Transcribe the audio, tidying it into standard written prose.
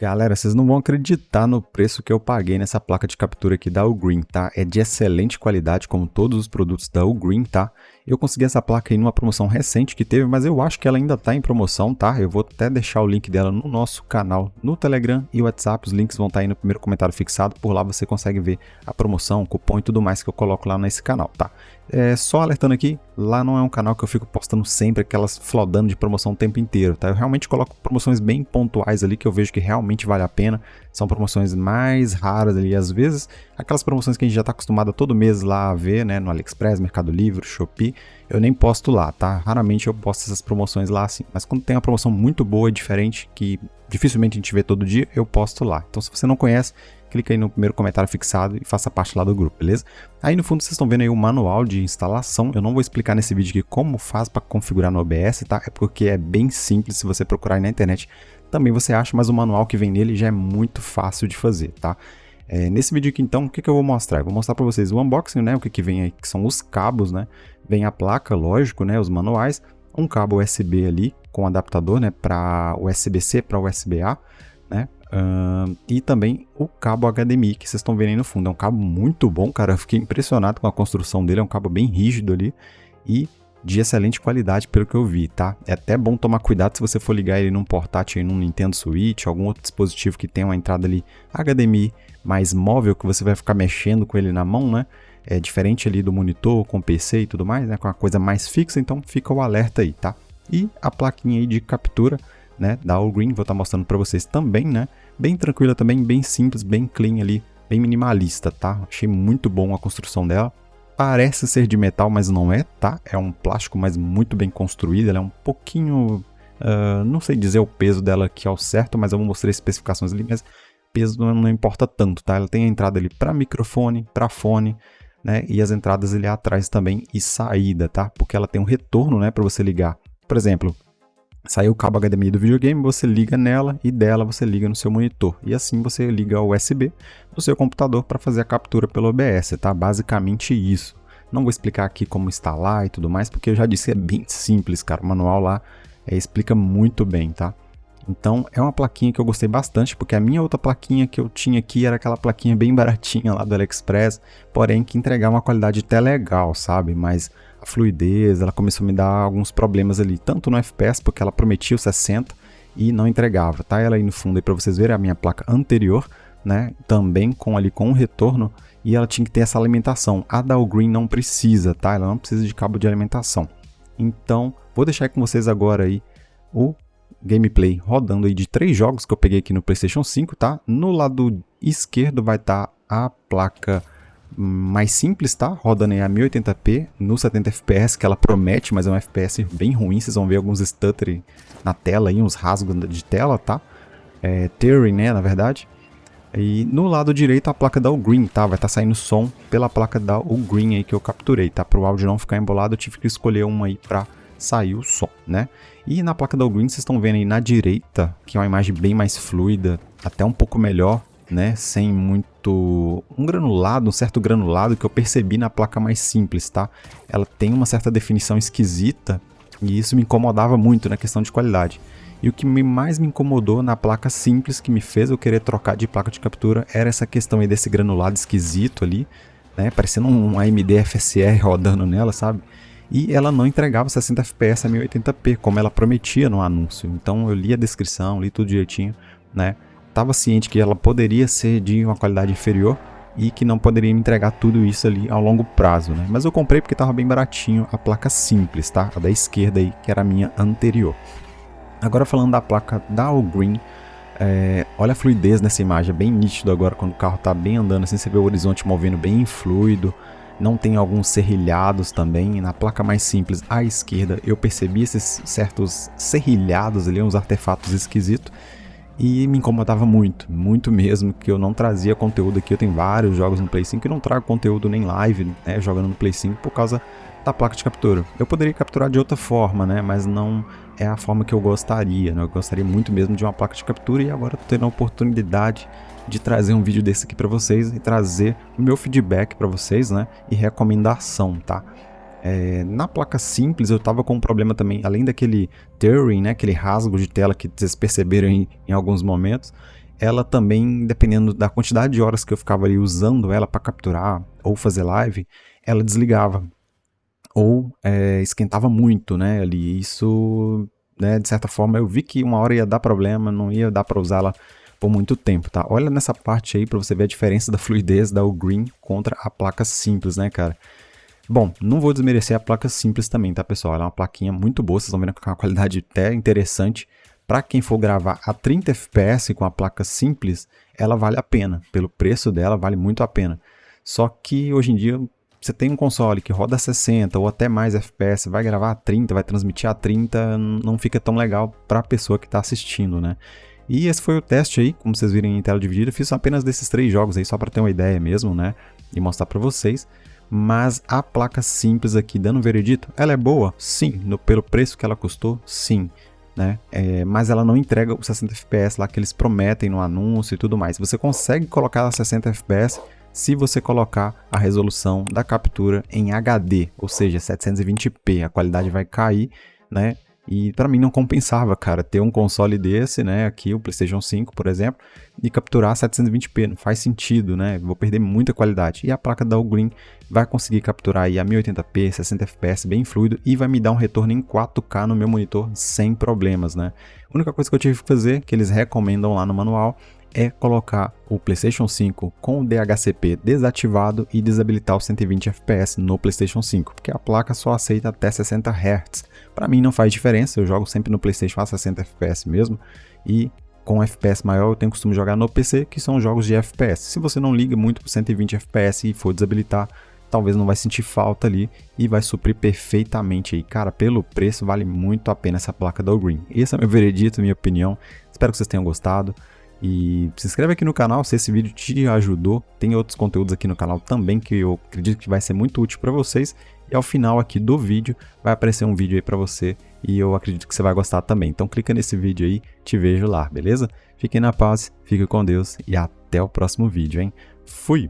Galera, vocês não vão acreditar no preço que eu paguei nessa placa de captura aqui da Ugreen, tá? É de excelente qualidade, como todos os produtos da Ugreen, tá? Eu consegui essa placa aí numa promoção recente que teve, mas eu acho que ela ainda tá em promoção, tá? Eu vou até deixar o link dela no nosso canal, no Telegram e WhatsApp. Os links vão estar aí no primeiro comentário fixado. Por lá você consegue ver a promoção, o cupom e tudo mais que eu coloco lá nesse canal, tá? Só alertando aqui, lá não é um canal que eu fico postando sempre aquelas flodando de promoção o tempo inteiro, tá? Eu realmente coloco promoções bem pontuais ali que eu vejo que realmente vale a pena. São promoções mais raras ali, às vezes aquelas promoções que a gente já está acostumado todo mês lá a ver, né? No AliExpress, Mercado Livre, Shopee, eu nem posto lá, tá? Raramente eu posto essas promoções lá assim, mas quando tem uma promoção muito boa e diferente, que dificilmente a gente vê todo dia, eu posto lá. Então se você não conhece, clica aí no primeiro comentário fixado e faça parte lá do grupo, beleza? Aí no fundo vocês estão vendo aí o manual de instalação. Eu não vou explicar nesse vídeo aqui como faz para configurar no OBS, tá? É porque é bem simples, se você procurar aí na internet também você acha, mas o manual que vem nele já é muito fácil de fazer, tá? Nesse vídeo aqui então, o que eu vou mostrar? Eu vou mostrar para vocês o unboxing, né? O que vem aí, que são os cabos, né? Vem a placa, lógico, né? Os manuais, um cabo USB ali com adaptador, né? Para USB-C para USB-A, né? E também o cabo HDMI que vocês estão vendo aí no fundo. É um cabo muito bom, cara. Eu fiquei impressionado com a construção dele. É um cabo bem rígido ali e de excelente qualidade pelo que eu vi, tá? É até bom tomar cuidado se você for ligar ele num portátil, aí, num Nintendo Switch, algum outro dispositivo que tenha uma entrada ali HDMI mais móvel, que você vai ficar mexendo com ele na mão, né? É diferente ali do monitor com PC e tudo mais, né? Com uma coisa mais fixa, então fica o alerta aí, tá? E a plaquinha aí de captura, né? Da Ugreen, vou estar mostrando para vocês também, né? Bem tranquila também, bem simples, bem clean ali, bem minimalista, tá? Achei muito bom a construção dela. Parece ser de metal, mas não é, tá? É um plástico, mas muito bem construído. Ela é um pouquinho... não sei dizer o peso dela aqui ao certo, mas eu vou mostrar as especificações ali, mas peso não importa tanto, tá? Ela tem a entrada ali para microfone, para fone, né? E as entradas ali atrás também e saída, tá? Porque ela tem um retorno, né? Para você ligar. Por exemplo, saiu o cabo HDMI do videogame, você liga nela e dela você liga no seu monitor. E assim você liga o USB no seu computador para fazer a captura pelo OBS, tá? Basicamente isso. Não vou explicar aqui como instalar e tudo mais, porque eu já disse que é bem simples, cara. O manual lá explica muito bem, tá? Então é uma plaquinha que eu gostei bastante, porque a minha outra plaquinha que eu tinha aqui era aquela plaquinha bem baratinha lá do AliExpress, porém que entregava uma qualidade até legal, sabe? Mas a fluidez, ela começou a me dar alguns problemas ali, tanto no FPS, porque ela prometia o 60 e não entregava, tá? Ela aí no fundo aí para vocês verem a minha placa anterior, né? Também com um retorno, e ela tinha que ter essa alimentação. A da Ugreen não precisa, tá? Ela não precisa de cabo de alimentação. Então, vou deixar com vocês agora aí o gameplay rodando aí de 3 jogos que eu peguei aqui no PlayStation 5, tá? No lado esquerdo vai estar a placa mais simples, tá? Rodando aí a 1080p no 70 fps, que ela promete, mas é um FPS bem ruim. Vocês vão ver alguns stutter na tela aí, uns rasgos de tela, tá? Tearing, né, na verdade. E no lado direito a placa da Ugreen, tá? Vai estar saindo som pela placa da Ugreen aí que eu capturei, tá? Para o áudio não ficar embolado, eu tive que escolher uma aí para sair o som, né? E na placa da Ugreen vocês estão vendo aí na direita, que é uma imagem bem mais fluida, até um pouco melhor, né? Sem muito... um certo granulado que eu percebi na placa mais simples, tá? Ela tem uma certa definição esquisita e isso me incomodava muito na questão de qualidade. E o que mais me incomodou na placa simples, que me fez eu querer trocar de placa de captura, era essa questão aí desse granulado esquisito ali, né? Parecendo um AMD FSR rodando nela, sabe? E ela não entregava 60 fps a 1080p, como ela prometia no anúncio. Então eu li a descrição, li tudo direitinho, né? Tava ciente que ela poderia ser de uma qualidade inferior e que não poderia me entregar tudo isso ali ao longo prazo, né? Mas eu comprei porque tava bem baratinho a placa simples, tá? A da esquerda aí, que era a minha anterior. Agora falando da placa da Ugreen, olha a fluidez nessa imagem, é bem nítido agora quando o carro tá bem andando, assim você vê o horizonte movendo bem fluido. Não tem alguns serrilhados também. Na placa mais simples à esquerda eu percebi esses certos serrilhados ali, uns artefatos esquisitos. E me incomodava muito, muito mesmo, que eu não trazia conteúdo aqui. Eu tenho vários jogos no Play 5 e não trago conteúdo nem live, né, jogando no Play 5 por causa da placa de captura. Eu poderia capturar de outra forma, né, mas não é a forma que eu gostaria, né? Eu gostaria muito mesmo de uma placa de captura e agora estou tendo a oportunidade de trazer um vídeo desse aqui para vocês e trazer o meu feedback para vocês, né, e recomendação, tá? Na placa simples eu tava com um problema também, além daquele tearing, né, aquele rasgo de tela que vocês perceberam em alguns momentos, ela também, dependendo da quantidade de horas que eu ficava ali usando ela para capturar ou fazer live, ela desligava ou esquentava muito, né, ali. Isso, né, de certa forma eu vi que uma hora ia dar problema, não ia dar para usá-la por muito tempo, tá? Olha nessa parte aí para você ver a diferença da fluidez da Ugreen contra a placa simples, né, cara? Bom, não vou desmerecer a placa simples também, tá, pessoal? Ela é uma plaquinha muito boa, vocês estão vendo com uma qualidade até interessante. Para quem for gravar a 30 FPS com a placa simples, ela vale a pena. Pelo preço dela, vale muito a pena. Só que hoje em dia, você tem um console que roda 60 ou até mais FPS, vai gravar a 30, vai transmitir a 30, não fica tão legal para a pessoa que está assistindo, né? E esse foi o teste aí, como vocês viram em tela dividida. Eu fiz apenas desses 3 jogos aí, só para ter uma ideia mesmo, né? E mostrar para vocês. Mas a placa simples aqui, dando um veredito, ela é boa? Sim. Pelo preço que ela custou? Sim. Né? Mas ela não entrega os 60 FPS lá que eles prometem no anúncio e tudo mais. Você consegue colocar 60 FPS se você colocar a resolução da captura em HD, ou seja, 720p. A qualidade vai cair, né? E para mim não compensava, cara, ter um console desse, né, aqui o PlayStation 5, por exemplo, e capturar 720p, não faz sentido, né, vou perder muita qualidade. E a placa da Ugreen vai conseguir capturar aí a 1080p, 60 fps bem fluido e vai me dar um retorno em 4K no meu monitor sem problemas, né. A única coisa que eu tive que fazer, que eles recomendam lá no manual, é colocar o PlayStation 5 com o DHCP desativado e desabilitar os 120 FPS no PlayStation 5, porque a placa só aceita até 60 Hz. Para mim não faz diferença, eu jogo sempre no PlayStation a 60 FPS mesmo, e com FPS maior eu tenho costume jogar no PC, que são jogos de FPS. Se você não liga muito para 120 FPS e for desabilitar, talvez não vai sentir falta ali e vai suprir perfeitamente aí. Cara, pelo preço vale muito a pena essa placa da Ugreen. Esse é meu veredito, minha opinião. Espero que vocês tenham gostado. E se inscreve aqui no canal se esse vídeo te ajudou. Tem outros conteúdos aqui no canal também que eu acredito que vai ser muito útil para vocês. E ao final aqui do vídeo vai aparecer um vídeo aí para você e eu acredito que você vai gostar também. Então clica nesse vídeo aí, te vejo lá, beleza? Fiquem na paz, fique com Deus e até o próximo vídeo, hein? Fui!